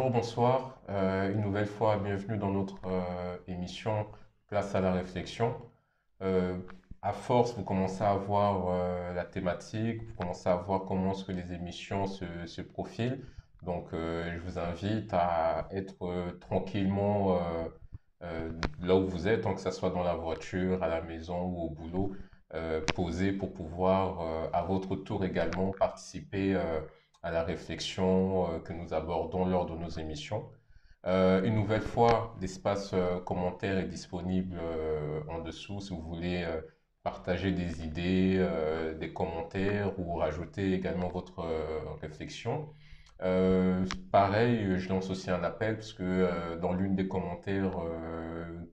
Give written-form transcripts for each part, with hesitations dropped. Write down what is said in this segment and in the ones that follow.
Bonjour, bonsoir. Une nouvelle fois, bienvenue dans notre émission Place à la réflexion. Euh, à force, vous commencez à voir la thématique, vous commencez à voir comment est-ce que les émissions se profilent. Donc, je vous invite à être tranquillement là où vous êtes, tant que ça soit dans la voiture, à la maison ou au boulot, posé pour pouvoir, à votre tour également, participer à la réflexion que nous abordons lors de nos émissions. Une nouvelle fois, l'espace commentaire est disponible en dessous si vous voulez partager des idées, des commentaires ou rajouter également votre réflexion. Pareil, je lance aussi un appel parce que dans l'une des commentaires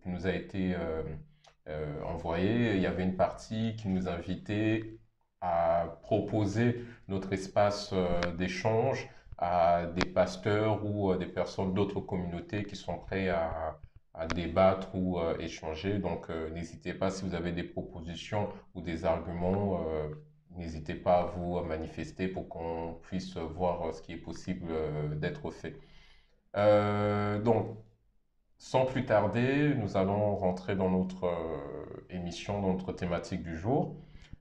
qui nous a été envoyée, il y avait une partie qui nous invitait à proposer notre espace d'échange à des pasteurs ou des personnes d'autres communautés qui sont prêts à débattre ou échanger. Donc, n'hésitez pas si vous avez des propositions ou des arguments, n'hésitez pas à vous manifester pour qu'on puisse voir ce qui est possible d'être fait. Donc, sans plus tarder, nous allons rentrer dans notre émission, dans notre thématique du jour.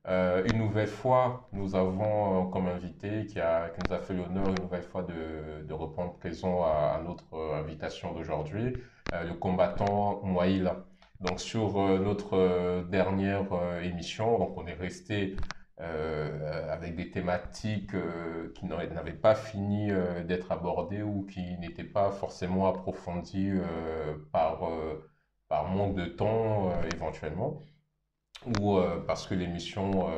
Une nouvelle fois, nous avons comme invité qui nous a fait l'honneur une nouvelle fois de reprendre présent à notre invitation d'aujourd'hui, le combattant Mouaïla. Donc sur notre dernière émission, donc on est resté avec des thématiques qui n'avaient pas fini d'être abordées ou qui n'étaient pas forcément approfondies par manque de temps éventuellement ou parce que l'émission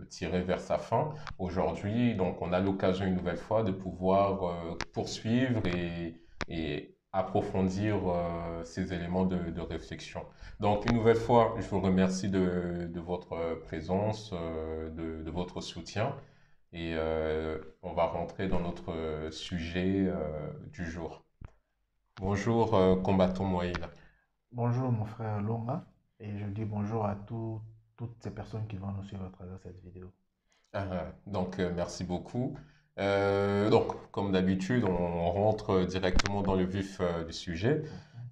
tirait vers sa fin aujourd'hui. Donc, on a l'occasion une nouvelle fois de pouvoir poursuivre et approfondir ces éléments de réflexion. Donc, une nouvelle fois, je vous remercie de votre présence, de votre soutien et on va rentrer dans notre sujet du jour. Bonjour, combattant Moïla. Bonjour mon frère Longa et je dis bonjour à toutes ces personnes qui vont nous suivre à travers cette vidéo. Merci beaucoup. Donc, comme d'habitude, on rentre directement dans le vif du sujet.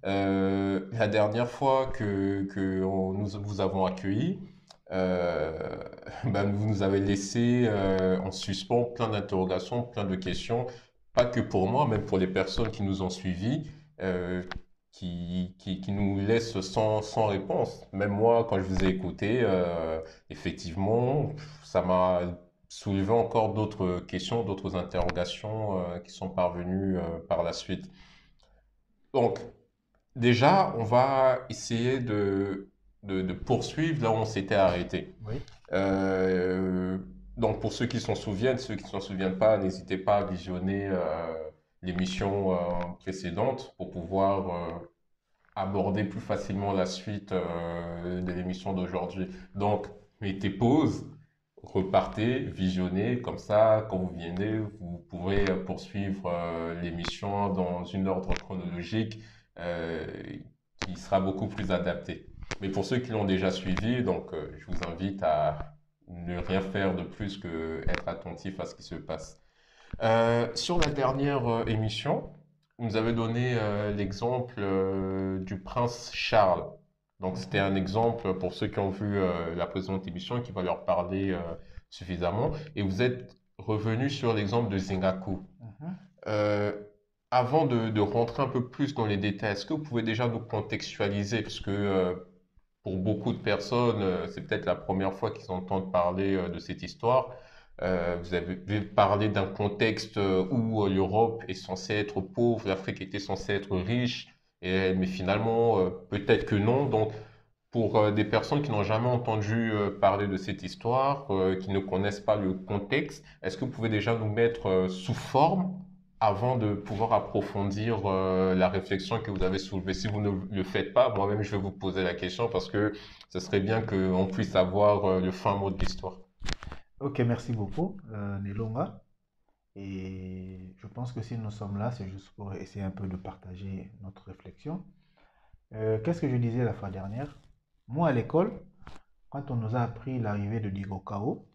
Mhm. La dernière fois nous vous avons accueilli, euh, vous nous avez laissé en suspens plein d'interrogations, plein de questions, pas que pour moi, même pour les personnes qui nous ont suivis, euh, qui nous laissent sans réponse. Même moi, quand je vous ai écouté, effectivement, ça m'a soulevé encore d'autres questions, d'autres interrogations qui sont parvenues par la suite. Donc, déjà, on va essayer de poursuivre là où on s'était arrêté. Oui. Euh, donc, pour ceux qui ne s'en souviennent pas, n'hésitez pas à visionner l'émission précédente pour pouvoir aborder plus facilement la suite de l'émission d'aujourd'hui. Donc, mettez pause, repartez, visionnez, comme ça, quand vous venez, vous pourrez poursuivre l'émission dans une ordre chronologique euh, qui sera beaucoup plus adapté. Mais pour ceux qui l'ont déjà suivi, donc, je vous invite à ne rien faire de plus que être attentif à ce qui se passe. Sur la dernière émission, vous nous avez donné l'exemple du prince Charles. Donc, c'était Mhm. un exemple pour ceux qui ont vu la précédente émission et qui va leur parler suffisamment. Et vous êtes revenu sur l'exemple de Zengaku. Mhm. Euh, Avant de rentrer un peu plus dans les détails, est-ce que vous pouvez déjà nous contextualiser? Parce que pour beaucoup de personnes, c'est peut-être la première fois qu'ils entendent parler de cette histoire. Vous avez parlé d'un contexte où l'Europe est censée être pauvre, l'Afrique était censée être riche, mais finalement, peut-être que non. Donc, pour des personnes qui n'ont jamais entendu parler de cette histoire, qui ne connaissent pas le contexte, est-ce que vous pouvez déjà nous mettre sous forme avant de pouvoir approfondir la réflexion que vous avez soulevée? Si vous ne le faites pas, moi-même je vais vous poser la question parce que ce serait bien qu'on puisse avoir le fin mot de l'histoire. Ok, merci beaucoup, Nelonga. Et je pense que si nous sommes là, c'est juste pour essayer un peu de partager notre réflexion. Qu'est-ce que je disais la fois dernière? Moi, à l'école, quand on nous a appris l'arrivée de Diego Cao,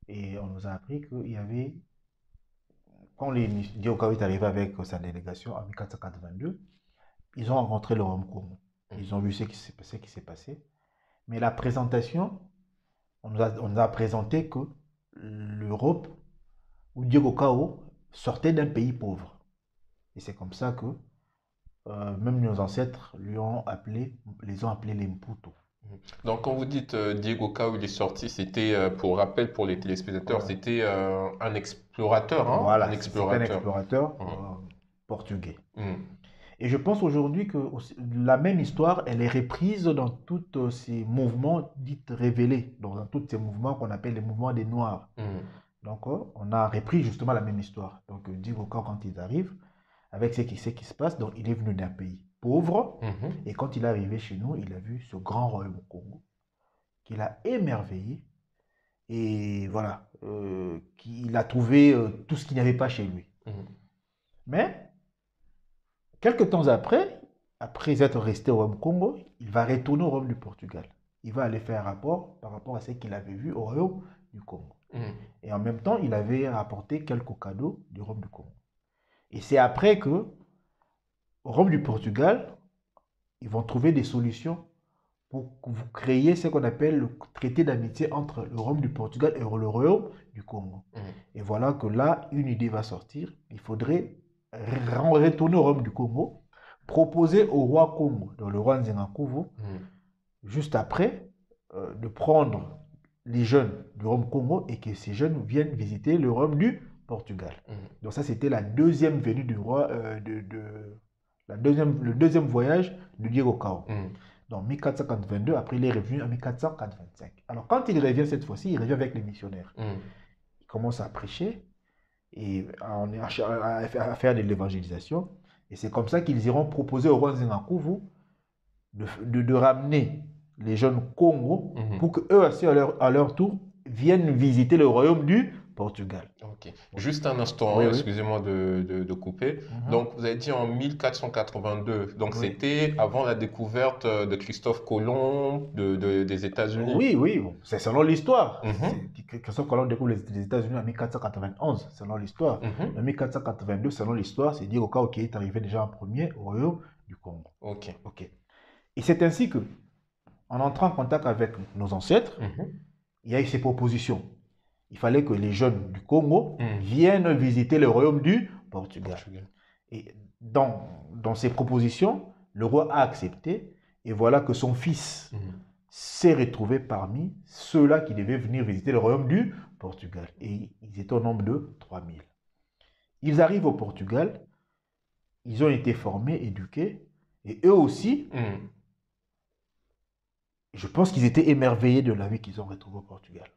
et on nous a appris qu'il y avait quand les Diokawa est arrivé avec sa délégation en 1482, ils ont rencontré le Royaume Congo. Ils ont vu ce qui s'est passé. Mais la présentation, on nous a présenté que l'Europe, ou Diokawa, sortait d'un pays pauvre. Et c'est comme ça que même nos ancêtres les ont appelés les Mputu. Donc, quand vous dites Diego Cao, il est sorti, c'était, pour rappel pour les téléspectateurs, Voilà. c'était un explorateur, hein? Voilà, Un c'est un explorateur. explorateur Mhm. portugais. Mhm. Et je pense aujourd'hui que la même histoire, elle est reprise dans tous ces mouvements dits révélés, dans tous ces mouvements qu'on appelle les mouvements des Noirs. Mhm. Donc, on a repris justement la même histoire. Donc, Diego Cao, quand ils arrivent, avec ce qui se passe, donc il est venu d'un pays pauvre, Mhm. et quand il est arrivé chez nous, il a vu ce grand royaume Congo, qu'il a émerveillé, et voilà, qu'il a trouvé tout ce qu'il n'y avait pas chez lui. Mhm. Mais, quelques temps après être resté au royaume Congo, il va retourner au royaume du Portugal. Il va aller faire un rapport par rapport à ce qu'il avait vu au royaume du Congo. Mhm. Et en même temps, il avait rapporté quelques cadeaux du royaume du Congo. Et c'est après que, au royaume du Portugal, ils vont trouver des solutions pour créer ce qu'on appelle le traité d'amitié entre le royaume du Portugal et le royaume du Congo. Mhm. Et voilà que là, une idée va sortir. Il faudrait retourner au royaume du Congo, proposer au roi Congo, donc le roi Nzengakuvu, Mhm. juste après, de prendre les jeunes du royaume Congo et que ces jeunes viennent visiter le royaume du Portugal. Mhm. Donc ça, c'était la deuxième venue du roi, le deuxième voyage de Diego Cao. Mhm. Donc 1422, après il est revenu en 1485. Alors quand il revient cette fois-ci, il revient avec les missionnaires. Mhm. Il commence à prêcher et à faire de l'évangélisation. Et c'est comme ça qu'ils iront proposer au roi Nzengakuvu de ramener les jeunes Congo Mhm. pour qu'eux aussi, à leur tour, viennent visiter le royaume du Portugal. Ok. Juste un instant, Oui, oui. excusez-moi de couper. Mhm. Donc, vous avez dit en 1482. Donc, Oui. c'était avant la découverte de Christophe Colomb des États-Unis. Oui, oui, bon, c'est selon l'histoire. Mhm. Christophe Colomb découvre les États-Unis en 1491, selon l'histoire. Mhm. En 1482, selon l'histoire, c'est Diego Cao qui est arrivé déjà en premier au royaume du Congo. Ok. Ok. Et c'est ainsi que, en entrant en contact avec nos ancêtres, Mhm. il y a eu ces propositions. Il fallait que les jeunes du Congo Mhm. viennent visiter le royaume du Portugal. Portugal. Et dans ces propositions, le roi a accepté, et voilà que son fils Mhm. s'est retrouvé parmi ceux-là qui devaient venir visiter le royaume du Portugal. Et ils étaient au nombre de 3000. Ils arrivent au Portugal, ils ont été formés, éduqués, et eux aussi, Mhm. je pense qu'ils étaient émerveillés de la vie qu'ils ont retrouvée au Portugal.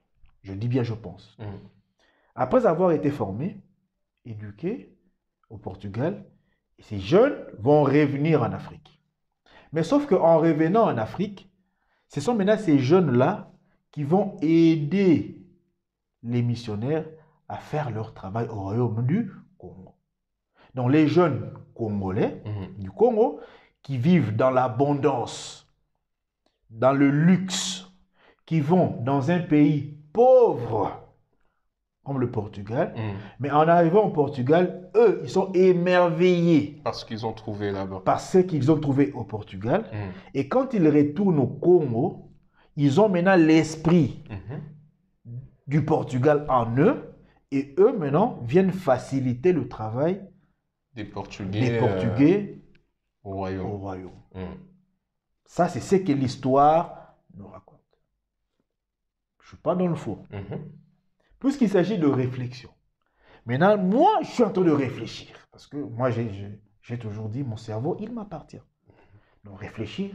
Je dis bien je pense. Mhm. Après avoir été formés, éduqués au Portugal, ces jeunes vont revenir en Afrique. Mais sauf qu'en revenant en Afrique, ce sont maintenant ces jeunes-là qui vont aider les missionnaires à faire leur travail au royaume du Congo. Donc les jeunes Congolais Mhm. du Congo qui vivent dans l'abondance, dans le luxe, qui vont dans un pays pauvre comme le Portugal, Mhm. mais en arrivant au Portugal, eux, ils sont émerveillés Parce qu'ils ont trouvé là-bas. par ce qu'ils ont trouvé au Portugal. Mhm. Et quand ils retournent au Congo, ils ont maintenant l'esprit Mhm. du Portugal en eux, et eux maintenant viennent faciliter le travail Des des Portugais Portugais au au royaume. royaume. Mhm. Ça, c'est ce que l'histoire nous raconte. Je ne suis pas dans le faux. Mhm. Puisqu'il s'agit de réflexion. Maintenant, moi, je suis en train de réfléchir. Parce que moi, j'ai toujours dit, mon cerveau, il m'appartient. Donc, réfléchir,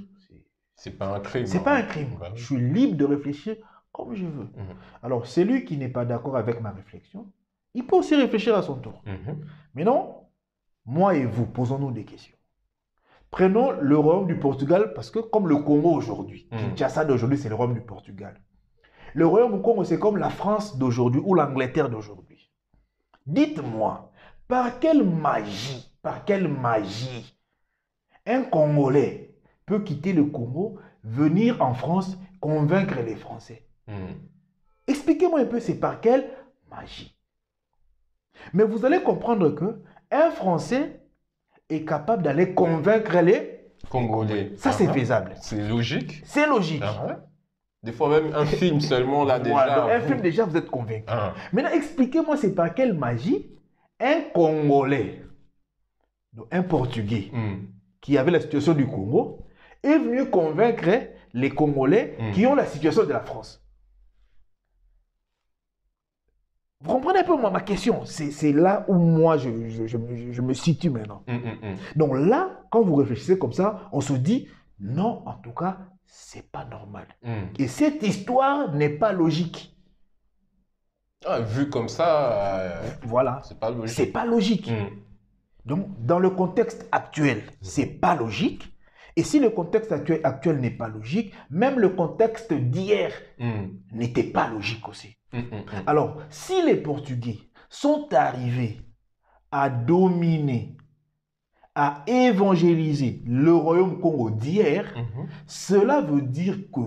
C'est pas un crime. c'est pas un crime. Bah oui. Je suis libre de réfléchir comme je veux. Mhm. Alors, celui qui n'est pas d'accord avec ma réflexion, il peut aussi réfléchir à son tour. Mhm. Mais non, moi et vous, posons-nous des questions. Prenons le royaume du Portugal, parce que comme le Congo aujourd'hui, Kinshasa d'aujourd'hui, c'est le royaume du Portugal. Le royaume du Congo, c'est comme la France d'aujourd'hui ou l'Angleterre d'aujourd'hui. Dites-moi, par quelle magie, un Congolais peut quitter le Congo, venir en France, convaincre les Français? Mhm. Expliquez-moi un peu, c'est par quelle magie? Mais vous allez comprendre que un Français est capable d'aller convaincre les Congolais. Ça, c'est faisable. C'est logique. C'est logique. Des fois, même un film seulement, là, déjà. Voilà, donc un film, déjà, vous êtes convaincu. Maintenant, expliquez-moi, c'est par quelle magie un Congolais, donc un Portugais, qui avait la situation du Congo, est venu convaincre les Congolais qui ont la situation de la France. Vous comprenez un peu ma question? C'est là où moi, je me situe maintenant. Donc là, quand vous réfléchissez comme ça, on se dit, non, en tout cas, c'est pas normal. Et cette histoire n'est pas logique. Vu comme ça, voilà. C'est pas logique. C'est pas logique. Donc, dans le contexte actuel, c'est pas logique. Et si le contexte actuel n'est pas logique, même le contexte d'hier n'était pas logique aussi. Alors, si les Portugais sont arrivés à dominer, à évangéliser le royaume Congo d'hier, cela veut dire que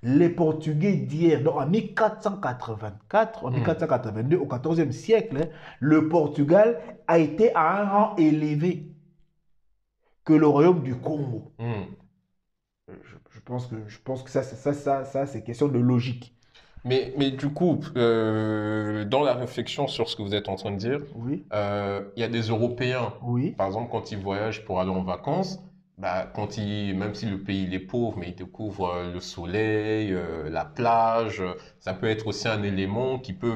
les Portugais d'hier, donc en 1484, en 1482, au XIVe siècle, le Portugal a été à un rang élevé que le royaume du Congo. Je pense que ça c'est question de logique. Mais du coup, dans la réflexion sur ce que vous êtes en train de dire, il y a des Européens, par exemple, quand ils voyagent pour aller en vacances, même si le pays il est pauvre, mais ils découvrent le soleil, la plage, ça peut être aussi un élément qui peut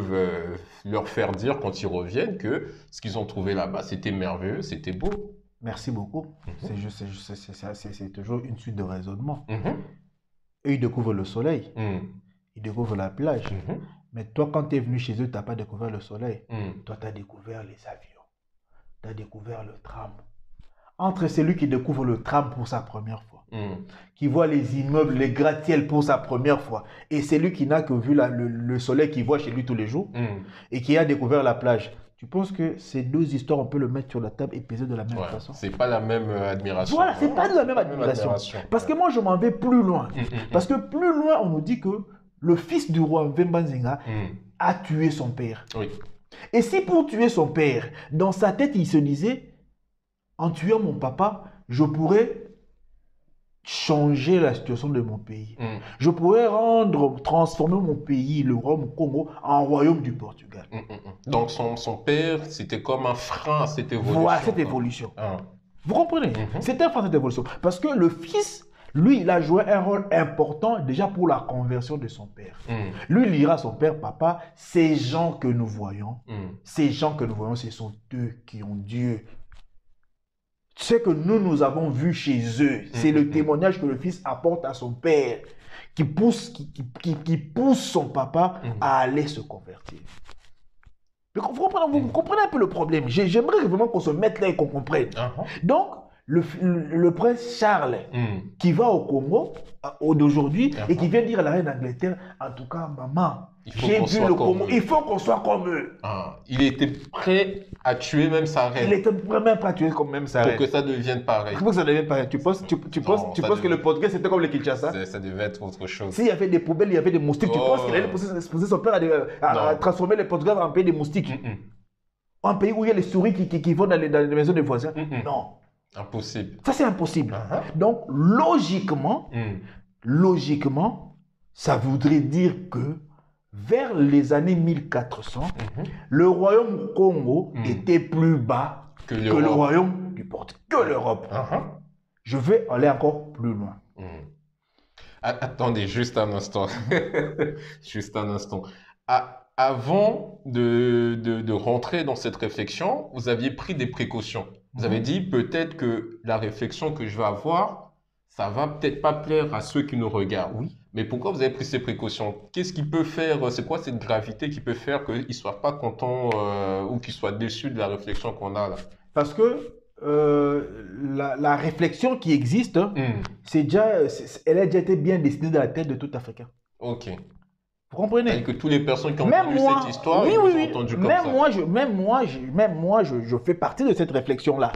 leur faire dire quand ils reviennent que ce qu'ils ont trouvé là-bas, c'était merveilleux, c'était beau. Merci beaucoup. C'est toujours une suite de raisonnement. Eux, ils découvrent le soleil. Ils découvrent la plage. Mais toi, quand tu es venu chez eux, tu n'as pas découvert le soleil. Toi, tu as découvert les avions. Tu as découvert le tram. Entre celui qui découvre le tram pour sa première fois, qui voit les immeubles, les gratte-ciels pour sa première fois, et celui qui n'a que vu le soleil qu'il voit chez lui tous les jours, et qui a découvert la plage, tu penses que ces deux histoires, on peut le mettre sur la table et peser de la même façon? C'est pas la même admiration. Voilà, c'est pas de la même admiration. Parce que moi, je m'en vais plus loin. Parce que plus loin, on nous dit que le fils du roi Mvemba Nzenga a tué son père. Et si pour tuer son père, dans sa tête, il se disait, en tuant mon papa, je pourrais changer la situation de mon pays. Je pourrais transformer mon pays, le royaume Congo, en royaume du Portugal. Donc son père, c'était comme un frein à cette évolution. Voilà, cette évolution. Vous comprenez? C'était un frein à cette évolution. Parce que le fils, lui, il a joué un rôle important déjà pour la conversion de son père. Lui, il dira à son père, papa, ces gens que nous voyons, ce sont eux qui ont Dieu. Ce que nous avons vu chez eux, c'est le témoignage que le fils apporte à son père, qui pousse son papa à aller se convertir. Vous comprenez un peu le problème. J'aimerais vraiment qu'on se mette là et qu'on comprenne. Donc, le prince Charles, qui va au Congo d'aujourd'hui et qui vient dire à la reine d'Angleterre, en tout cas, maman, j'ai vu le Congo, il faut qu'on soit comme eux. Il était prêt à tuer même sa reine. Il était même prêt à tuer comme même sa reine. Pour que ça devienne pareil. Pour que ça devienne pareil. Tu penses que le Portugais, c'était comme le Kinshasa? Ça devait être autre chose. S'il y avait des poubelles, il y avait des moustiques, tu penses qu'il allait pousser son père à transformer le Portugal en pays des moustiques? Un pays où il y a les souris qui vont dans les maisons des voisins? Non. Impossible. Ça, c'est impossible. Donc, logiquement, ça voudrait dire que vers les années 1400, le royaume Congo était plus bas que le royaume du Portugal, que l'Europe. Je vais aller encore plus loin. Attendez, juste un instant. Juste un instant. Avant de rentrer dans cette réflexion, vous aviez pris des précautions. Vous avez dit peut-être que la réflexion que je vais avoir, ça va peut-être pas plaire à ceux qui nous regardent. Oui. Mais pourquoi vous avez pris ces précautions? Qu'est-ce qui peut faire, c'est quoi cette gravité qui peut faire qu'ils ne soient pas contents ou qu'ils soient déçus de la réflexion qu'on a là? Parce que la réflexion qui existe, elle a déjà été bien dessinée dans la tête de tout Africain. Ok. Vous comprenez? Et que toutes les personnes qui ont entendu cette histoire, oui, ils ont entendu comme ça. Même moi, je fais partie de cette réflexion-là.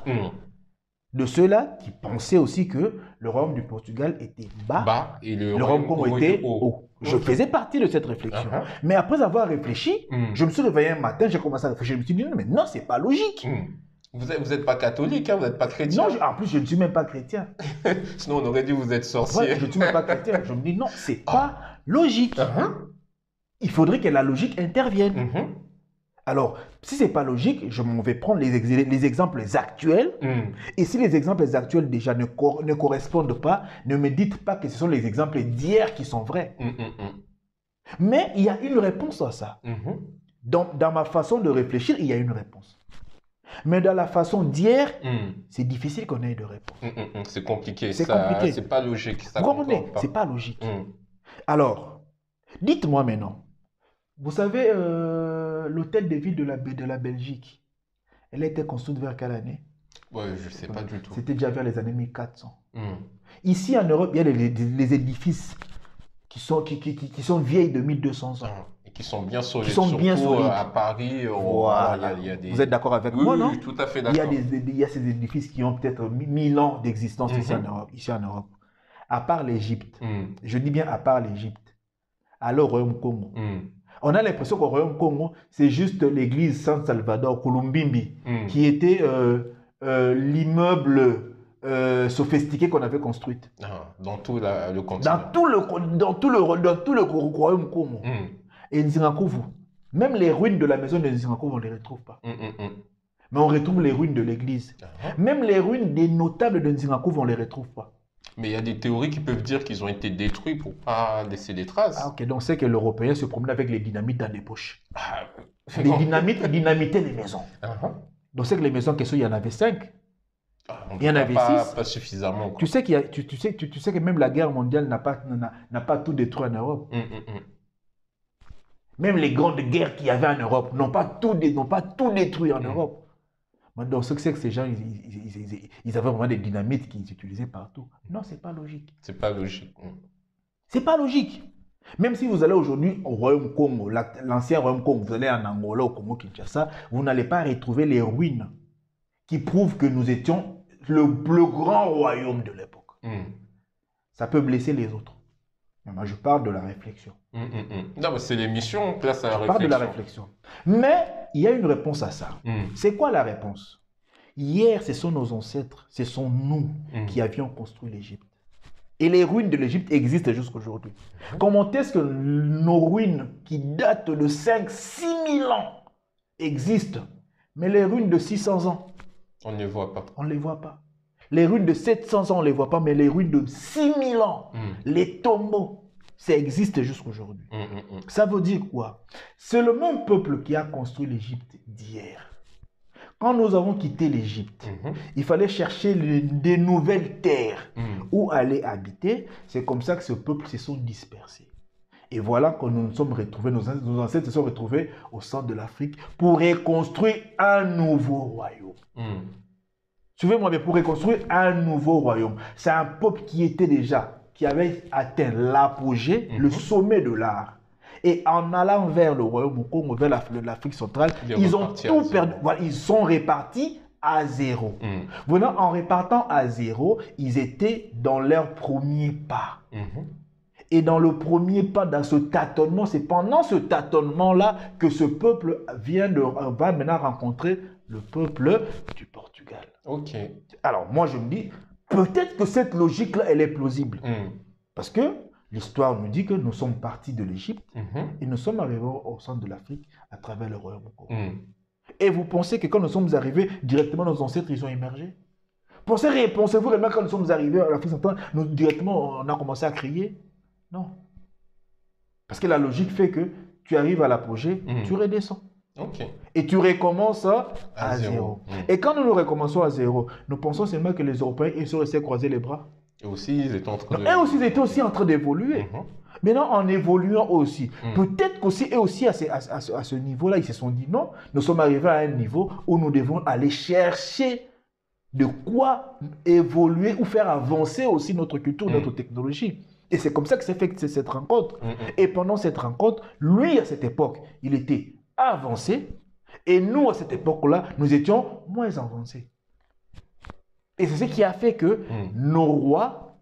de ceux-là qui pensaient aussi que le royaume du Portugal était bas, Bas et le le royaume Congo était haut. haut. Je Ok. faisais partie de cette réflexion. Uh-huh. Mais après avoir réfléchi, Mm. je me suis réveillé un matin, j'ai commencé à réfléchir, je me suis dit, non, mais non, c'est pas logique. Mm. Vous êtes pas catholique, hein, vous n'êtes pas chrétien. Non, en plus, je ne suis même pas chrétien. Sinon, on aurait dit que vous êtes sorcier. Ouais, je ne suis même pas chrétien. Je me dis, non, c'est pas logique. Uh-huh. Il faudrait que la logique intervienne. Mhm. Alors, si c'est pas logique, je m'en vais prendre les exemples actuels. Mm. Et si les exemples actuels déjà ne correspondent pas, ne me dites pas que ce sont les exemples d'hier qui sont vrais. Mm, mm, mm. Mais il y a une réponse à ça. Mhm. Dans ma façon de réfléchir, il y a une réponse. Mais dans la façon d'hier, Mm. c'est difficile qu'on ait de réponse. Mm, mm, mm. C'est compliqué. C'est Ça, compliqué. c'est pas logique. Ça Vous comprenez? concorde pas. C'est pas logique. Mm. Alors, dites-moi maintenant, vous savez, l'hôtel de ville de la Belgique, elle a été construite vers quelle année? Ouais, je sais pas du tout. C'était déjà vers les années 1400. Mm. Ici en Europe, il y a les édifices qui sont vieilles de 1200 ans. Ah. Et qui sont bien solides. Qui sont bien Surtout, solides. à Paris, Voilà. il y a des... Vous êtes d'accord avec Oui, moi, oui, non? oui, tout à fait Il y a d'accord. il y a ces édifices qui ont peut-être 1000 ans d'existence ici en Mhm. Europe. Ici en Europe. À part l'Égypte, Mm. je dis bien à part l'Égypte, alors au Royaume Congo. Mm. On a l'impression qu'au Royaume Congo, c'est juste l'église San Salvador, Kulumbimbi, Mm. qui était l'immeuble sophistiqué qu'on avait construit. Ah, dans tout le continent. Dans tout le Royaume Congo. Mm. Et Nzingakouvou, même les ruines de la maison de Nzingakouvou, on ne les retrouve pas. Mm, mm, mm. Mais on retrouve les ruines de l'église. Ah. Même les ruines des notables de Nzingakouvou, on ne les retrouve pas. Mais il y a des théories qui peuvent dire qu'ils ont été détruits pour pas laisser des traces. Ah, ok, donc c'est que l'Européen se promène avec les dynamites dans les poches. Ah, Les non. dynamites dynamitaient les maisons. Ah, Donc c'est que les maisons, il y en avait 5. ah, en Il y en tout cas, avait pas, six. pas suffisamment. Quoi. Tu sais, tu sais que même la guerre mondiale n'a pas tout détruit en Europe. Mm, mm, mm. Même les grandes guerres qu'il y avait en Europe n'ont pas tout détruit en Europe. Donc, ce que c'est que ces gens, ils avaient vraiment des dynamites qu'ils utilisaient partout. Non, c'est pas logique. C'est pas logique. Mm. C'est pas logique. Même si vous allez aujourd'hui au Royaume Congo, l'ancien Royaume Congo, vous allez en Angola, au Congo Kinshasa, vous n'allez pas retrouver les ruines qui prouvent que nous étions le plus grand royaume de l'époque. Mm. Ça peut blesser les autres. Mais moi, je parle de la réflexion. Mm, mm, mm. Non, mais c'est l'émission, place à la Je parle de la réflexion. Mais il y a une réponse à ça. Mm. C'est quoi la réponse? Hier, ce sont nos ancêtres, ce sont nous Mm. qui avions construit l'Égypte. Et les ruines de l'Égypte existent jusqu'à aujourd'hui. Comment est-ce que nos ruines qui datent de 5-6 000 ans existent? Mais les ruines de 600 ans, On ne les voit pas. on ne les voit pas. Les ruines de 700 ans, on ne les voit pas, mais les ruines de 6 000 ans, Mm. les tombeaux, ça existe jusqu'aujourd'hui. Mm, mm, mm. Ça veut dire quoi? C'est le même peuple qui a construit l'Égypte d'hier. Quand nous avons quitté l'Égypte, Mhm. il fallait chercher des nouvelles terres Mm. où aller habiter. C'est comme ça que ce peuple se sont dispersés. Et voilà que nous nous sommes retrouvés, nos ancêtres se sont retrouvés au centre de l'Afrique pour reconstruire un nouveau royaume. Mm. Suivez-moi bien, pour reconstruire un nouveau royaume. C'est un peuple qui avait atteint l'apogée, le sommet de l'art. Et en allant vers le royaume du Congo, vers l'Afrique centrale, Il est ils ont reparti à tout zéro. perdu. Voilà, ils sont répartis à zéro. Mm. Voilà, en répartant à zéro, ils étaient dans leur premier pas. Mhm. Et dans le premier pas, dans ce tâtonnement, c'est pendant ce tâtonnement-là que ce peuple va maintenant rencontrer le peuple du Portugal. Ok. Alors, moi, je me dis, peut-être que cette logique-là, elle est plausible. Mm. Parce que l'histoire nous dit que nous sommes partis de l'Égypte Mhm. et nous sommes arrivés au centre de l'Afrique à travers le royaume du Congo. Mm. Et vous pensez que quand nous sommes arrivés, directement nos ancêtres, ils ont émergé? Pensez-vous vraiment quand nous sommes arrivés à l'Afrique centrale, directement, on a commencé à crier? Non. Parce que la logique fait que tu arrives à l'apogée, tu redescends. Ok. Et tu recommences à À zéro. zéro. Et quand nous recommençons à zéro, nous pensons seulement que les Européens, ils sont restés croiser les bras. Et aussi, ils étaient en train de... Eux aussi, ils étaient aussi en train d'évoluer. Mhm. Maintenant, en évoluant aussi, Mm. peut-être qu'aussi, eux aussi, à ce niveau-là, ils se sont dit non, nous sommes arrivés à un niveau où nous devons aller chercher de quoi évoluer ou faire avancer aussi notre culture, notre technologie. Et c'est comme ça que s'est fait cette rencontre. Mm, mm. Et pendant cette rencontre, lui, à cette époque, il était avancé. Et nous, à cette époque-là, nous étions moins avancés. Et c'est ce qui a fait que nos rois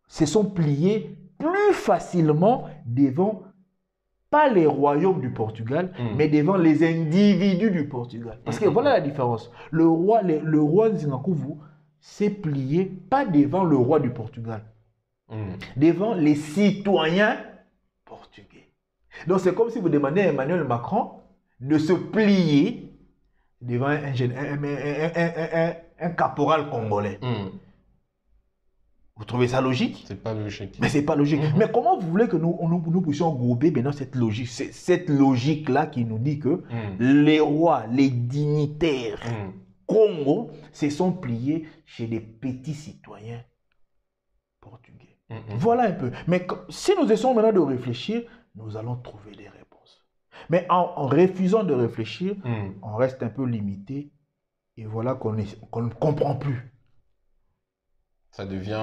se sont pliés plus facilement devant, pas les royaumes du Portugal, mais devant les individus du Portugal. Parce que voilà la différence. Le roi Nzingakuvu s'est plié pas devant le roi du Portugal, devant les citoyens portugais. Donc c'est comme si vous demandez à Emmanuel Macron de se plier devant un caporal congolais. Vous trouvez ça logique? C'est pas logique. Mais c'est pas logique. Mais comment vous voulez que nous puissions gober maintenant cette logique? Cette logique-là qui nous dit que les rois, les dignitaires Congo se sont pliés chez des petits citoyens portugais. Voilà un peu. Mais si nous essayons maintenant de réfléchir, nous allons trouver des réponses. Mais en refusant de réfléchir, on reste un peu limité et voilà qu'on ne comprend plus. Ça devient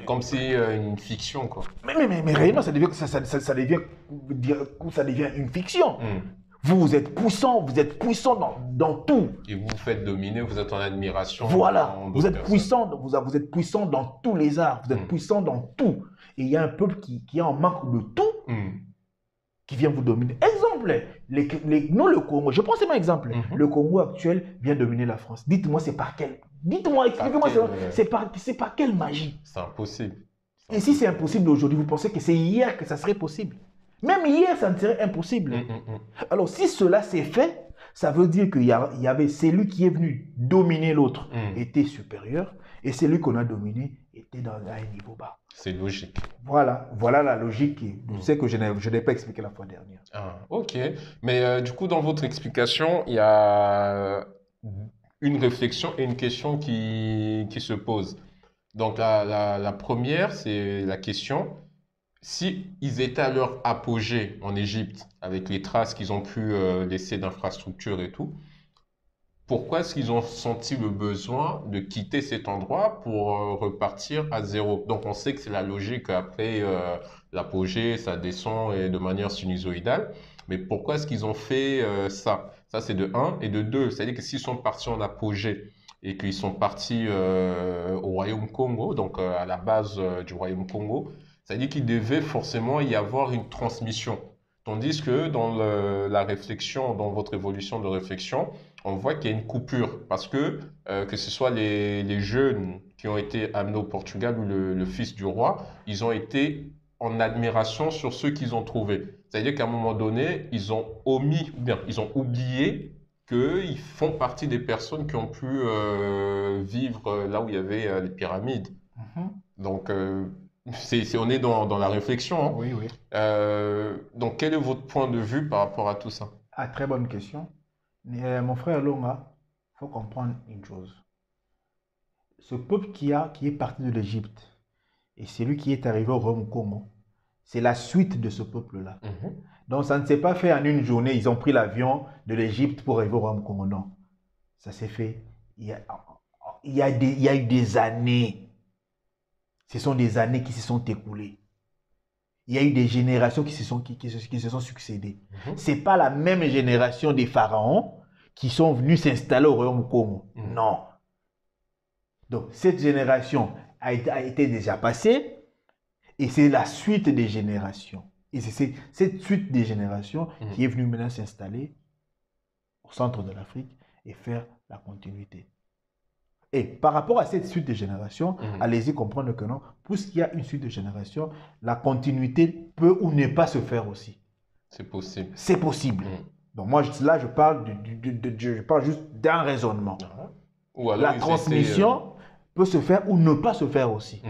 comme si une fiction, quoi. Mais réellement, ça devient une fiction. Vous êtes puissant dans tout. Et vous vous faites dominer, vous êtes en admiration. Voilà, vous êtes puissant, vous êtes puissant dans tous les arts, vous êtes puissant dans tout. Et il y a un peuple qui est en manque de tout, qui vient vous dominer. Exemple, nous le Congo, je prends seulement exemple, le Congo actuel vient dominer la France. Dites-moi, c'est par quel... Dites-moi, expliquez-moi, c'est par quelle magie? C'est impossible. Et si c'est impossible aujourd'hui, vous pensez que c'est hier que ça serait possible? Même hier, ça ne serait impossible. Alors, si cela s'est fait, ça veut dire qu'il y avait celui qui est venu dominer l'autre était supérieur et celui qu'on a dominé était à un niveau bas. C'est logique. Voilà la logique. Je sais que je n'ai pas expliqué la fois dernière. Ah, ok. Mais du coup, dans votre explication, il y a une réflexion et une question qui se pose. Donc, la première, c'est la question, si ils étaient à leur apogée en Égypte, avec les traces qu'ils ont pu laisser d'infrastructures et tout, pourquoi est-ce qu'ils ont senti le besoin de quitter cet endroit pour repartir à zéro? Donc, on sait que c'est la logique après l'apogée, ça descend et de manière sinusoïdale. Mais pourquoi est-ce qu'ils ont fait ça? Ça, c'est de un. Et de deux, c'est-à-dire que s'ils sont partis en apogée et qu'ils sont partis au Royaume Congo, donc à la base du Royaume Congo, c'est-à-dire qu'il devait forcément y avoir une transmission. Tandis que dans la réflexion, dans votre évolution de réflexion, on voit qu'il y a une coupure. Parce que ce soit les jeunes qui ont été amenés au Portugal ou le fils du roi, ils ont été en admiration sur ceux qu'ils ont trouvés. C'est-à-dire qu'à un moment donné, ils ont omis, ou bien ils ont oublié qu'ils font partie des personnes qui ont pu vivre là où il y avait les pyramides. Donc, on est dans la réflexion. Hein. Oui, oui. Donc, quel est votre point de vue par rapport à tout ça? Ah, très bonne question. Mon frère Longa, il faut comprendre une chose. Ce peuple qui est parti de l'Égypte et celui qui est arrivé au Royaume Congo, c'est la suite de ce peuple-là. Donc, ça ne s'est pas fait en une journée. Ils ont pris l'avion de l'Égypte pour arriver au Royaume Congo. Non. Ça s'est fait il y a eu des années. Ce sont des années qui se sont écoulées. Il y a eu des générations qui se sont succédées. Ce n'est pas la même génération des pharaons qui sont venus s'installer au Royaume Congo. Non. Donc, cette génération a été déjà passée et c'est la suite des générations. Et c'est cette suite des générations qui est venue maintenant s'installer au centre de l'Afrique et faire la continuité. Et par rapport à cette suite de générations, allez-y comprendre que non, puisqu'il y a une suite de générations, la continuité peut ou ne pas se faire aussi. C'est possible. C'est possible. Donc moi, là, je parle juste d'un raisonnement. Ou alors, la transmission peut se faire ou ne pas se faire aussi.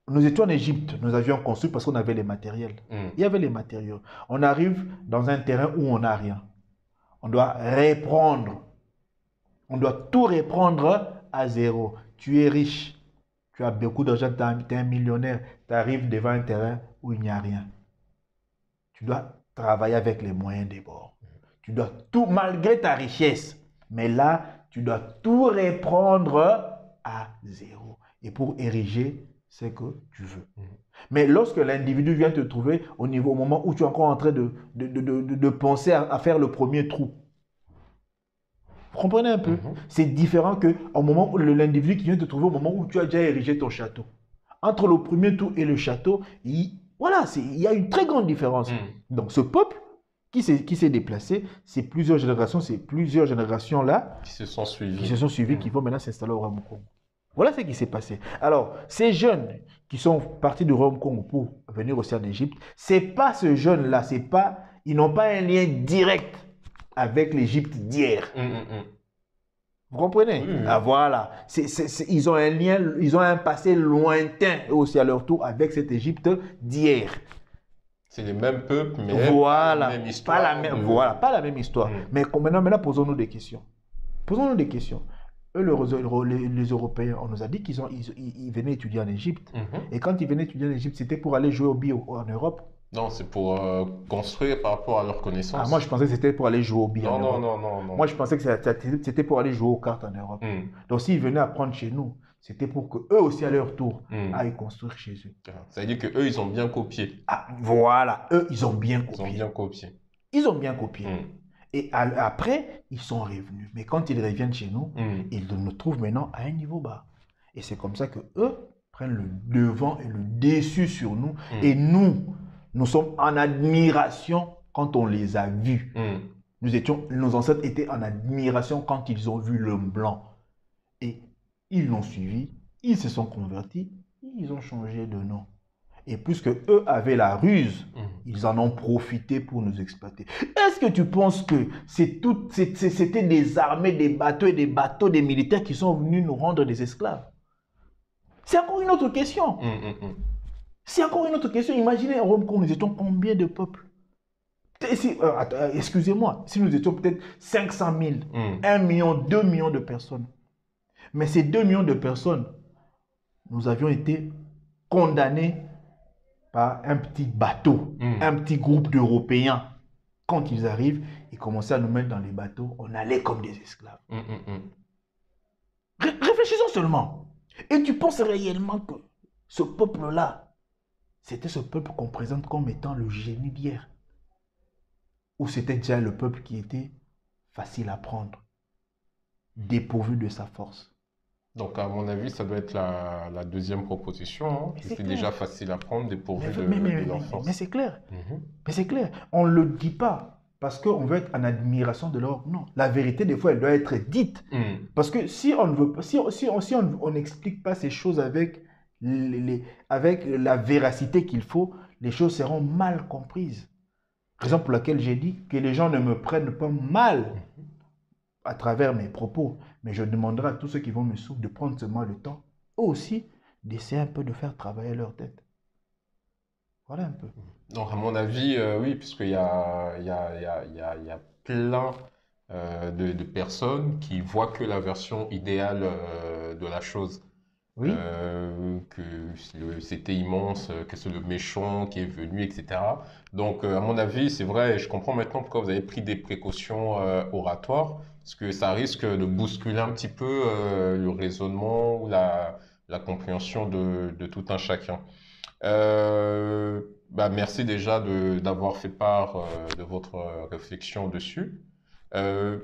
Nous étions en Égypte, nous avions construit parce qu'on avait les matériels. Il y avait les matériaux. On arrive dans un terrain où on n'a rien. On doit reprendre. On doit tout reprendre à zéro. Tu es riche, tu as beaucoup d'argent, tu es un millionnaire, tu arrives devant un terrain où il n'y a rien. Tu dois travailler avec les moyens des bords. Tu dois tout, malgré ta richesse, mais là, tu dois tout reprendre à zéro. Et pour ériger ce que tu veux. Mais lorsque l'individu vient te trouver au moment où tu es encore en train de penser à faire le premier trou, Vous comprenez un peu? Mhm. C'est différent que au moment où l'individu qui vient te trouver au moment où tu as déjà érigé ton château. Entre le premier tour et le château, voilà, il y a une très grande différence. Mhm. Donc ce peuple qui s'est déplacé, c'est plusieurs générations là Qui se sont qui suivis. se sont suivis, qui vont maintenant s'installer au Royaume Congo. Voilà ce qui s'est passé. Alors, ces jeunes qui sont partis du Royaume Congo pour venir aussi en Égypte, c'est pas ce jeune-là, ils n'ont pas un lien direct avec l'Égypte d'hier. Mhm. Vous comprenez? Oui, oui. Ah, voilà. Ils ont un lien, ils ont un passé lointain aussi à leur tour avec cette Égypte d'hier. C'est les mêmes peuples, mais Voilà. pas la même histoire. Voilà, pas la même histoire. Mhm. Mais maintenant, posons-nous des questions. Posons-nous des questions. Eux, les Européens, on nous a dit ils venaient étudier en Égypte. Mhm. Et quand ils venaient étudier en Égypte, c'était pour aller jouer au billes en Europe. Non, c'est pour construire par rapport à leurs Ah, connaissances. moi, je pensais que c'était pour aller jouer au billes en Non, non, Europe. non, non, non. Moi, je pensais que c'était pour aller jouer aux cartes en Europe. Mhm. Donc, s'ils venaient apprendre chez nous, c'était pour qu'eux aussi, à leur tour, Mhm. aillent construire chez eux. Ça veut dire qu'eux, ils ont bien copié. Ah, voilà. Eux, ils ont bien Ils ont copié. bien copié. Ils ont bien copié. Mhm. Et après, ils sont revenus. Mais quand ils reviennent chez nous, Mhm. ils nous trouvent maintenant à un niveau bas. Et c'est comme ça que eux prennent le devant et le dessus sur nous. Mhm. Et nous sommes en admiration quand on les a vus. Mhm. Nos ancêtres étaient en admiration quand ils ont vu l'homme blanc. Et ils l'ont suivi, ils se sont convertis, ils ont changé de nom. Et puisque eux avaient la ruse, Mhm. ils en ont profité pour nous exploiter. Est-ce que tu penses que c'était des armées, des bateaux, des militaires qui sont venus nous rendre des esclaves? C'est encore une autre question. Mhm. C'est encore une autre question. Imaginez en Rome, nous étions combien de peuples? Excusez-moi, si nous étions peut-être 500 000, Mhm. 1 million, 2 millions de personnes. Mais ces 2 millions de personnes, nous avions été condamnés par un petit bateau, Mhm. un petit groupe d'Européens. Quand ils arrivent, ils commençaient à nous mettre dans les bateaux, on allait comme des esclaves. Mhm. Réfléchissons seulement. Et tu penses réellement que ce peuple-là, c'était ce peuple qu'on présente comme étant le génie d'hier? Ou c'était déjà le peuple qui était facile à prendre, dépourvu de sa force? Donc, à mon avis, ça doit être la deuxième proposition. Hein. Mais c'est C'était clair. déjà facile à prendre, dépourvu de leur Mais force. c'est clair. Mhm. Mais c'est clair. On ne le dit pas parce qu'on veut être en admiration de l'Europe. Non. La vérité, des fois, elle doit être dite. Mhm. Parce que si on ne veut pas, si on n'explique pas ces choses avec la véracité qu'il faut, les choses seront mal comprises. Raison pour laquelle j'ai dit que les gens ne me prennent pas mal à travers mes propos, mais je demanderai à tous ceux qui vont me suivre de prendre seulement le temps, eux aussi, d'essayer un peu de faire travailler leur tête. Voilà un peu. Donc, à mon avis, oui, puisqu'il y a, il y a, il y a, il y a, il y a plein de personnes qui voient que la version idéale de la chose. Oui, Que c'était immense, que c'est le méchant qui est venu, etc. Donc, à mon avis, c'est vrai, je comprends maintenant pourquoi vous avez pris des précautions oratoires, parce que ça risque de bousculer un petit peu le raisonnement ou la compréhension de tout un chacun. Merci déjà d'avoir fait part de votre réflexion dessus. Euh,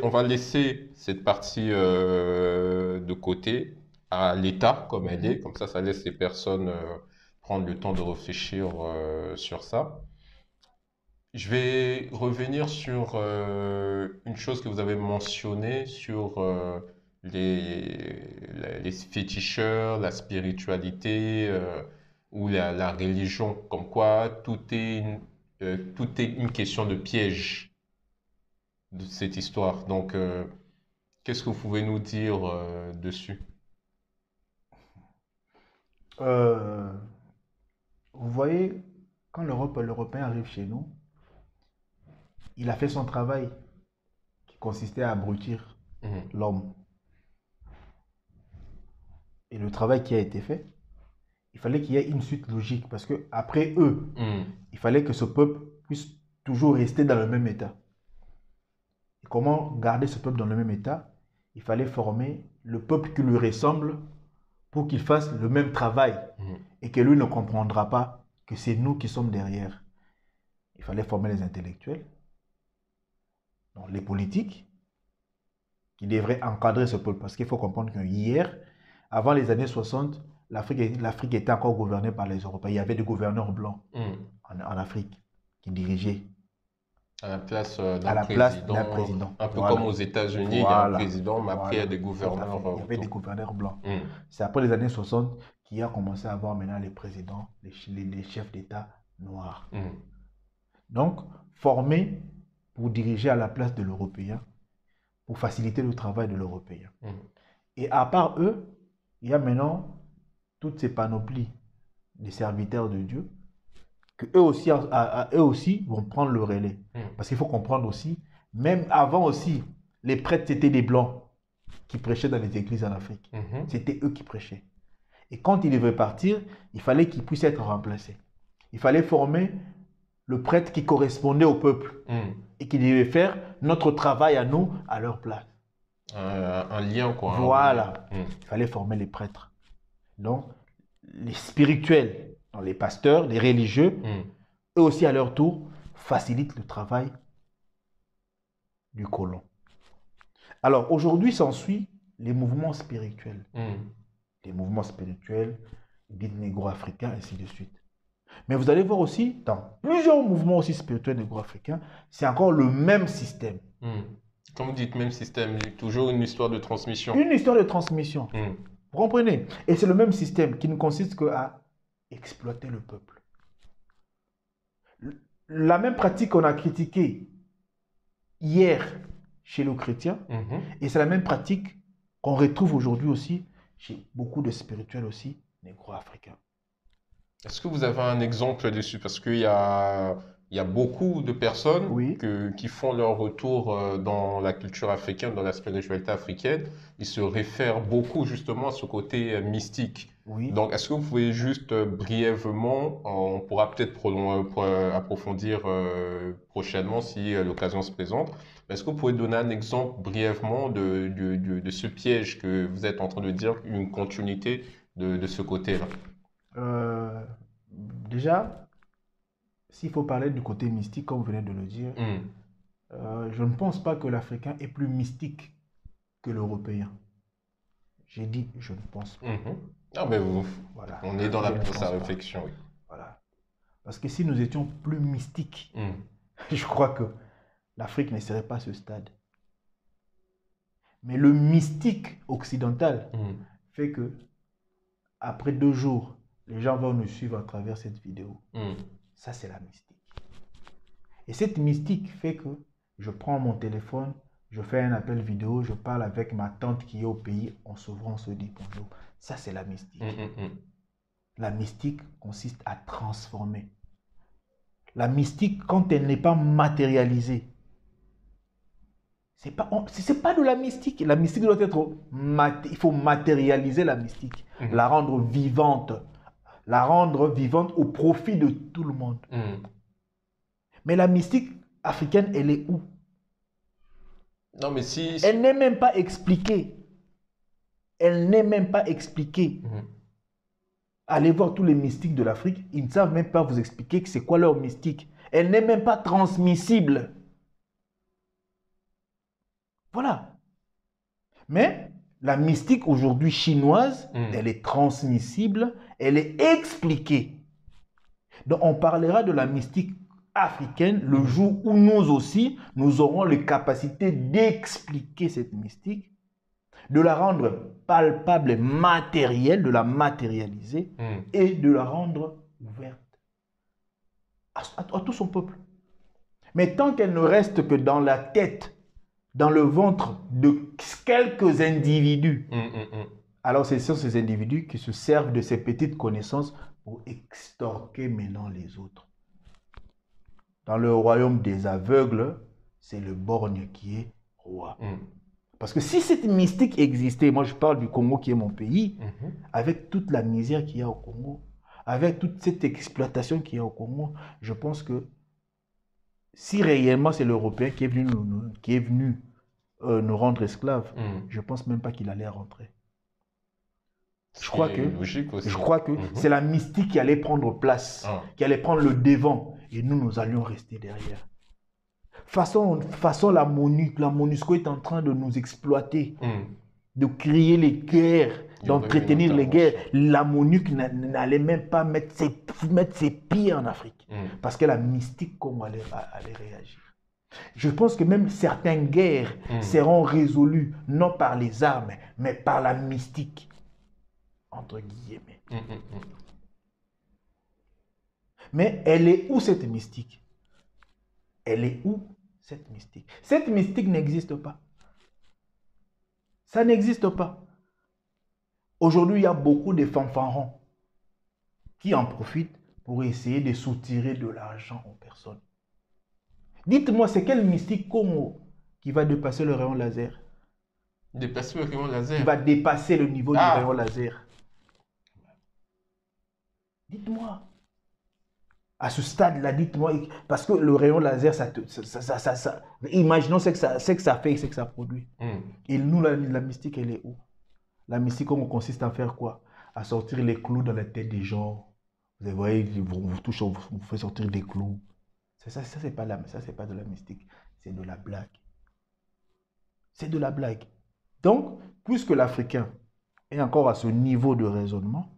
on va laisser cette partie de côté à l'état comme elle est, comme ça laisse les personnes prendre le temps de réfléchir sur ça. Je vais revenir sur une chose que vous avez mentionnée sur les féticheurs, la spiritualité ou la religion, comme quoi tout est une question de piège de cette histoire. Donc, qu'est-ce que vous pouvez nous dire dessus? Euh, vous voyez, quand l'Européen arrive chez nous, il a fait son travail qui consistait à abrutir Mhm. l'homme. Et le travail qui a été fait, il fallait qu'il y ait une suite logique parce que après eux, Mhm. il fallait que ce peuple puisse toujours rester dans le même état. Et comment garder ce peuple dans le même état? Il fallait former le peuple qui lui ressemble pour qu'il fasse le même travail Mhm. et que lui ne comprendra pas que c'est nous qui sommes derrière. Il fallait former les intellectuels, donc les politiques, qui devrait encadrer ce peuple. Parce qu'il faut comprendre que hier, avant les années 60, l'Afrique était encore gouvernée par les Européens. Il y avait des gouverneurs blancs en Afrique qui dirigeaient. À la place À la place d'un président. Un peu Voilà. comme aux États-Unis, il y a un président, mais après il y a des gouverneurs. Il y avait des gouverneurs blancs. Mm. C'est après les années 60 qu'il a commencé à avoir maintenant les présidents, les chefs d'État noirs. Mm. Donc, formés pour diriger à la place de l'Européen, pour faciliter le travail de l'Européen. Mm. Et à part eux, il y a maintenant toutes ces panoplies des serviteurs de Dieu, que eux aussi vont prendre le relais. Parce qu'il faut comprendre aussi, même avant aussi, les prêtres c'était des blancs qui prêchaient dans les églises en Afrique. C'était eux qui prêchaient. Et quand ils devaient partir, il fallait qu'ils puissent être remplacés. Il fallait former le prêtre qui correspondait au peuple et qui devait faire notre travail à nous à leur place. Un lien, quoi. Voilà. Il fallait former les prêtres. Donc, les spirituels, les pasteurs, les religieux, eux aussi à leur tour, facilitent le travail du colon. Alors, aujourd'hui s'ensuit les mouvements spirituels. Les mouvements spirituels, dits négro-africains, ainsi de suite. Mais vous allez voir aussi, dans plusieurs mouvements aussi spirituels négro-africains, c'est encore le même système. Comme vous dites, même système, toujours une histoire de transmission. Une histoire de transmission. Vous comprenez? Et c'est le même système qui ne consiste qu'à exploiter le peuple. La même pratique qu'on a critiquée hier chez les chrétiens, et c'est la même pratique qu'on retrouve aujourd'hui aussi chez beaucoup de spirituels aussi négro-africains. Est-ce que vous avez un exemple dessus? Parce qu'il y a beaucoup de personnes qui font leur retour dans la culture africaine, dans la spiritualité africaine. Ils se réfèrent beaucoup justement à ce côté mystique. Donc, est-ce que vous pouvez juste brièvement, on pourra peut-être approfondir prochainement si l'occasion se présente, mais est-ce que vous pouvez donner un exemple brièvement de ce piège que vous êtes en train de dire, une continuité de ce côté-là? Déjà, s'il faut parler du côté mystique, comme vous venez de le dire, je ne pense pas que l'Africain est plus mystique que l'Européen. J'ai dit, je ne pense pas. Ah, mais voilà. On est dans sa réflexion. Oui. Voilà. Parce que si nous étions plus mystiques, je crois que l'Afrique ne serait pas à ce stade. Mais le mystique occidental fait que, après 2 jours, les gens vont nous suivre à travers cette vidéo. Ça, c'est la mystique. Et cette mystique fait que je prends mon téléphone, je fais un appel vidéo, je parle avec ma tante qui est au pays, on s'ouvre, on se dit bonjour. Ça, c'est la mystique. La mystique consiste à transformer. La mystique, quand elle n'est pas matérialisée, c'est pas de la mystique. La mystique doit être... Il faut matérialiser la mystique, la rendre vivante. La rendre vivante au profit de tout le monde. Mais la mystique africaine, elle est où? Non, mais elle n'est même pas expliquée. Elle n'est même pas expliquée. Allez voir tous les mystiques de l'Afrique, ils ne savent même pas vous expliquer que c'est quoi leur mystique. Elle n'est même pas transmissible. Voilà. Mais la mystique aujourd'hui chinoise, elle est transmissible, elle est expliquée. Donc on parlera de la mystique africaine le jour où nous aussi, nous aurons les capacités d'expliquer cette mystique, de la rendre palpable et matérielle, de la matérialiser et de la rendre ouverte à tout son peuple. Mais tant qu'elle ne reste que dans la tête, dans le ventre de quelques individus, alors ce sont ces individus qui se servent de ces petites connaissances pour extorquer maintenant les autres. Dans le royaume des aveugles, c'est le borgne qui est roi. Parce que si cette mystique existait, moi je parle du Congo qui est mon pays, avec toute la misère qu'il y a au Congo, avec toute cette exploitation qu'il y a au Congo, je pense que si réellement c'est l'Européen qui est venu nous rendre esclaves, je ne pense même pas qu'il allait rentrer. Je crois que c'est la mystique qui allait prendre place, qui allait prendre le devant, et nous allions rester derrière. Façon la MONUSCO est en train de nous exploiter, Mm. de créer les guerres, Il y aurait une d'entretenir les guerres. intervention. La MONUC n'allait même pas mettre ses pieds en Afrique. Mm. Parce que la mystique, comment allait réagir. Je pense que même certaines guerres Mm. seront résolues, non par les armes, mais par la mystique, entre guillemets. Mm, mm, mm. Mais elle est où cette mystique? Elle est où cette mystique? Cette mystique n'existe pas. Ça n'existe pas. Aujourd'hui, il y a beaucoup de fanfarons qui en profitent pour essayer de soutirer de l'argent aux personnes. Dites-moi, c'est quelle mystique Congo qui va dépasser le rayon laser? Dépasser le rayon Qui laser. va dépasser le niveau du Ah. rayon laser? Dites-moi. À ce stade-là, dites-moi, parce que le rayon laser, imaginons ce que ça fait et ce que ça produit. Mm. Et nous, la mystique, elle est où? La mystique, comment consiste à faire quoi? À sortir les clous dans la tête des gens. Vous voyez, vous touchez, vous faites sortir des clous. Ça c'est pas de la mystique, c'est de la blague. C'est de la blague. Donc, puisque l'Africain est encore à ce niveau de raisonnement,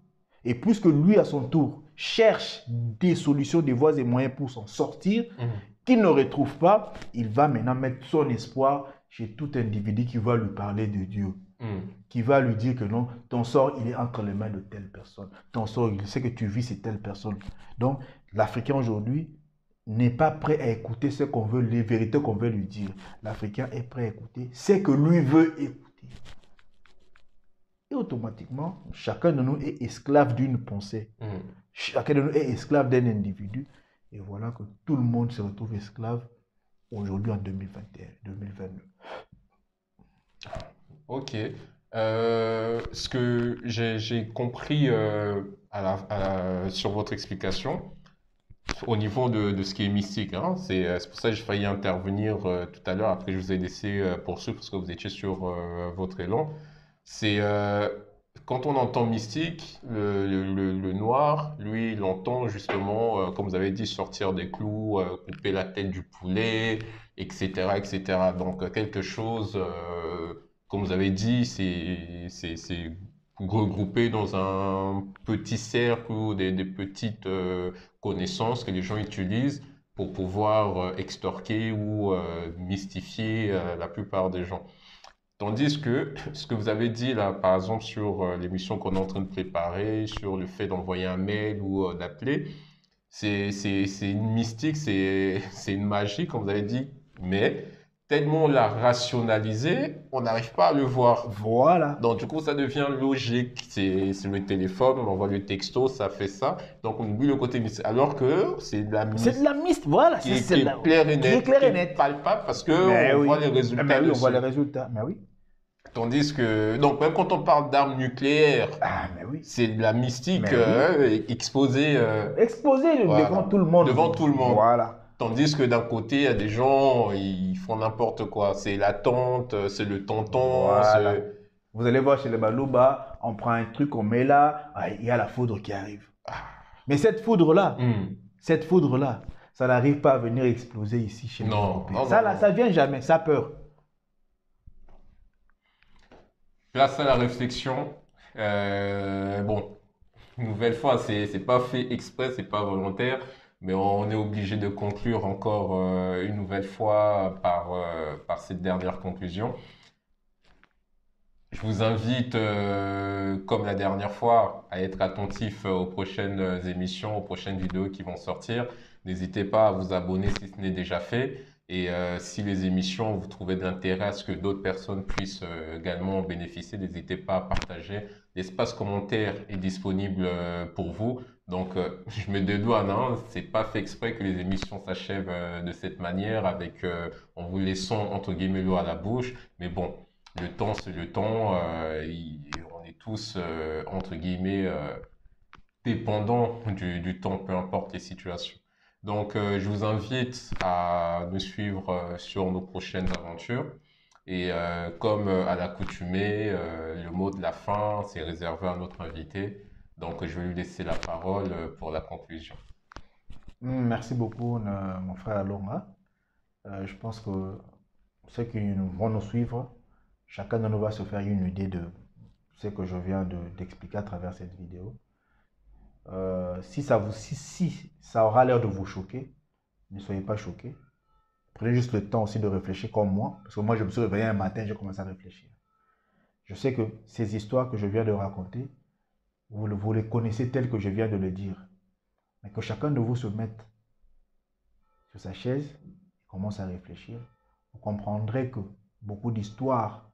et puisque lui, à son tour, cherche des solutions, des voies et moyens pour s'en sortir, qu'il ne retrouve pas, il va maintenant mettre son espoir chez tout individu qui va lui parler de Dieu. Qui va lui dire que non, ton sort, il est entre les mains de telle personne. Ton sort, il sait que tu vis, c'est telle personne. Donc, l'Africain aujourd'hui n'est pas prêt à écouter ce qu'on veut, les vérités qu'on veut lui dire. L'Africain est prêt à écouter ce que lui veut écouter. Et automatiquement, chacun de nous est esclave d'une pensée. Chacun de nous est esclave d'un individu. Et voilà que tout le monde se retrouve esclave aujourd'hui en 2021, 2022. Ok. Ce que j'ai compris sur votre explication, au niveau de ce qui est mystique, hein, c'est pour ça que j'ai failli intervenir tout à l'heure, après je vous ai laissé poursuivre parce que vous étiez sur votre élan. C'est quand on entend mystique, le noir, lui, il entend justement, comme vous avez dit, sortir des clous, couper la tête du poulet, etc., etc. Donc quelque chose, comme vous avez dit, c'est regroupé dans un petit cercle ou des petites connaissances que les gens utilisent pour pouvoir extorquer ou mystifier la plupart des gens. Tandis que ce que vous avez dit là, par exemple, sur l'émission qu'on est en train de préparer, sur le fait d'envoyer un mail ou d'appeler, c'est une mystique, c'est une magie, comme vous avez dit, mais tellement on l'a rationalisé, on n'arrive pas à le voir. Voilà. Donc, du coup, ça devient logique. C'est le téléphone, on envoie le texto, ça fait ça. Donc, on oublie le côté mystique. Alors que c'est de la C'est de la mystique, voilà. qui est C'est claire et qui est nette, clair qui et est net. palpable parce Mais qu'on oui. voit les résultats Mais oui, on voit les dessus. résultats. Mais oui. Tandis que, donc, même quand on parle d'armes nucléaires, Ah, mais oui. c'est de la mystique Mais exposée Exposé voilà, devant tout le monde. devant tout le monde. Voilà. Tandis que d'un côté, il y a des gens, ils font n'importe quoi. C'est la tante, c'est le tonton, Voilà. c'est... Vous allez voir chez les Balouba, on prend un truc, on met là, il y a la foudre qui arrive. Mais cette foudre-là, ça n'arrive pas à venir exploser ici chez les Non, Européens. non, Ça, non, là, non. ça vient jamais, ça a peur. Place à la réflexion. Bon, une nouvelle fois, c'est pas fait exprès, c'est pas volontaire, mais on est obligé de conclure encore une nouvelle fois par cette dernière conclusion. Je vous invite, comme la dernière fois, à être attentif aux prochaines émissions, aux prochaines vidéos qui vont sortir. N'hésitez pas à vous abonner si ce n'est déjà fait. Et si les émissions, vous trouvez de l'intérêt à ce que d'autres personnes puissent également en bénéficier, n'hésitez pas à partager. L'espace commentaire est disponible pour vous. Donc, je me dédouane, hein, c'est pas fait exprès que les émissions s'achèvent de cette manière, avec en vous laissant entre guillemets l'eau à la bouche. Mais bon. Le temps, c'est le temps. On est tous, entre guillemets, dépendants du temps, peu importe les situations. Donc, je vous invite à nous suivre sur nos prochaines aventures. Et comme à l'accoutumée, le mot de la fin, c'est réservé à notre invité. Donc, je vais lui laisser la parole pour la conclusion. Merci beaucoup, mon frère Longa. Je pense que ceux qui vont nous suivre, chacun de nous va se faire une idée de ce que je viens d'expliquer à travers cette vidéo. Si ça aura l'air de vous choquer, ne soyez pas choqués. Prenez juste le temps aussi de réfléchir comme moi. Parce que moi, je me suis réveillé un matin, j'ai commencé à réfléchir. Je sais que ces histoires que je viens de raconter, vous les connaissez telles que je viens de le dire. Mais que chacun de vous se mette sur sa chaise et commence à réfléchir. Vous comprendrez que beaucoup d'histoires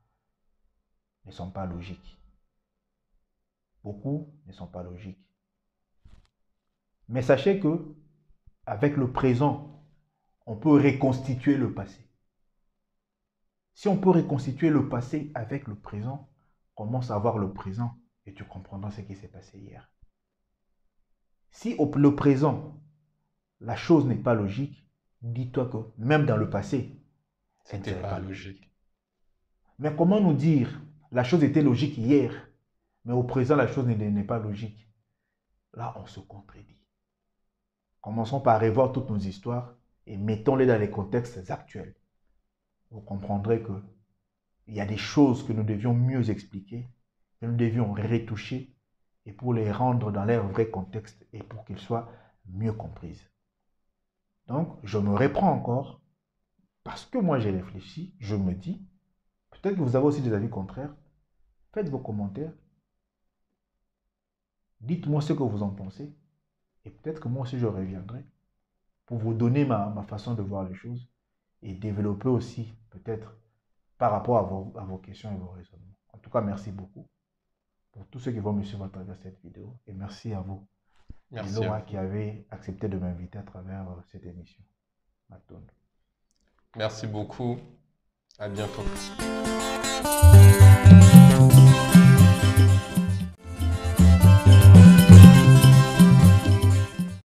ne sont pas logiques. Beaucoup ne sont pas logiques. Mais sachez que avec le présent, on peut reconstituer le passé. Si on peut reconstituer le passé avec le présent, commence à voir le présent et tu comprendras ce qui s'est passé hier. Si au le présent, la chose n'est pas logique, dis-toi que même dans le passé, elle C'était n'était pas pas logique. logique. Mais comment nous dire la chose était logique hier, mais au présent, la chose n'est pas logique? Là, on se contredit. Commençons par revoir toutes nos histoires et mettons-les dans les contextes actuels. Vous comprendrez qu'il y a des choses que nous devions mieux expliquer, que nous devions retoucher, et pour les rendre dans leur vrai contexte et pour qu'ils soient mieux comprises. Donc, je me reprends encore, parce que moi j'ai réfléchi, je me dis, peut-être que vous avez aussi des avis contraires, faites vos commentaires, dites-moi ce que vous en pensez, et peut-être que moi aussi je reviendrai pour vous donner ma façon de voir les choses et développer aussi peut-être par rapport à vos questions et vos raisonnements. En tout cas, merci beaucoup pour tous ceux qui vont me suivre à travers cette vidéo et merci à vous, Merci à Laura, vous. qui avez accepté de m'inviter à travers cette émission. Matondo. Merci beaucoup. À bientôt.